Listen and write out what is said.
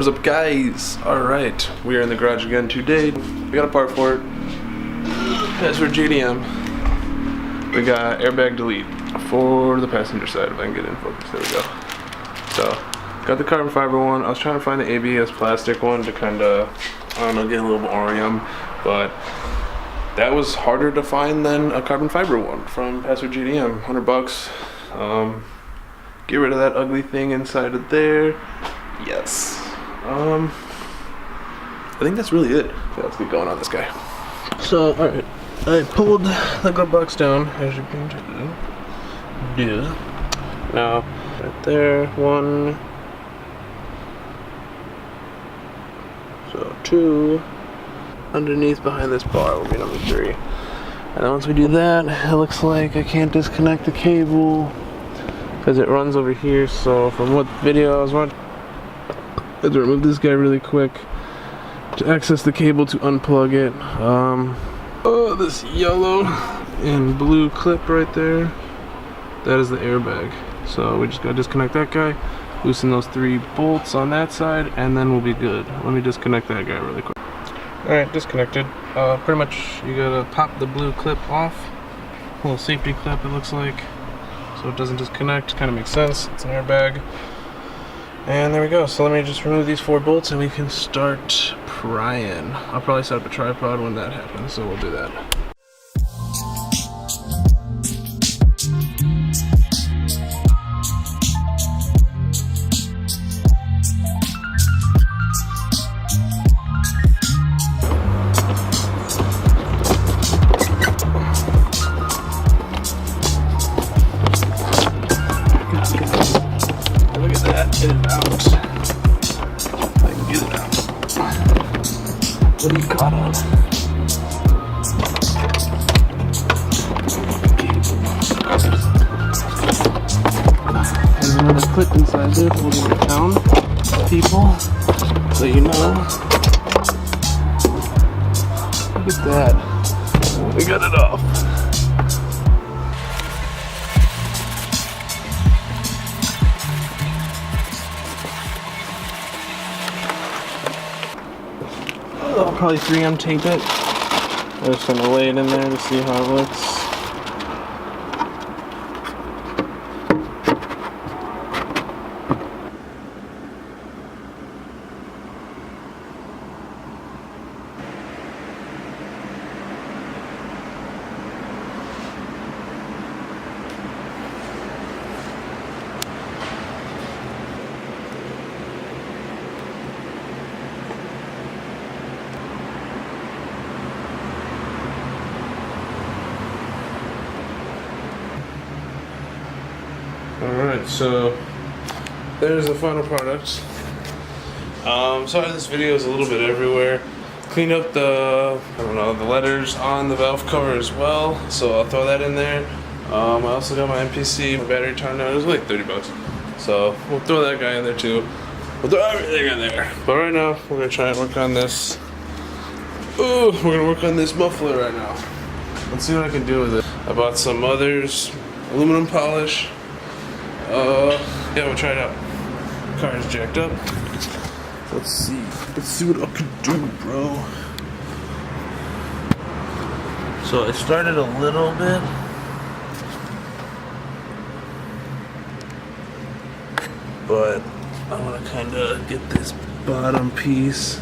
What's up, guys? Alright, we are in the garage again today. We got a part for it. Password JDM. We got airbag delete for the passenger side, if I can get in focus. There we go. So, got the carbon fiber one. I was trying to find the ABS plastic one to kind of, I don't know, get a little more OREM, but that was harder to find than a carbon fiber one from Password JDM. 100 bucks. Get rid of that ugly thing inside of there. Yes. I think that's really it. Yeah, let's get going on this guy. So, alright. I pulled the glove box down, as you can do. Now, right there, one. So, two. Underneath behind this bar will be number 3. And then once we do that, it looks like I can't disconnect the cable because it runs over here. So from what video I was watching, I had to remove this guy really quick to access the cable to unplug it. Oh, this yellow and blue clip right there, that is the airbag. So we just gotta disconnect that guy, loosen those 3 bolts on that side, and then we'll be good. Let me disconnect that guy really quick. Alright, disconnected. Pretty much you gotta pop the blue clip off. A little safety clip, it looks like, so it doesn't disconnect. Kind of makes sense. It's an airbag. And there we go. So let me just remove these 4 bolts and we can start prying. I'll probably set up a tripod when that happens, so we'll do that. Get it out. I can get it out. What are you caught on? There's another clip inside there holding it down, people, so you know. Look at that. We got it off. I'll probably 3M tape it. I'm just gonna lay it in there to see how it looks. Alright, so there's the final product. Sorry this video is a little bit everywhere. Cleaned up the, I don't know, the letters on the valve cover as well, so I'll throw that in there. I also got my MPC, my battery turned out, it was like 30 bucks. So we'll throw that guy in there too. We'll throw everything in there. But right now, we're gonna try and work on this. Ooh, we're gonna work on this muffler right now. Let's see what I can do with it. I bought some others, aluminum polish. Yeah, we'll try it out. Car is jacked up. Let's see what I can do, bro. So I started a little bit. But I want to kind of get this bottom piece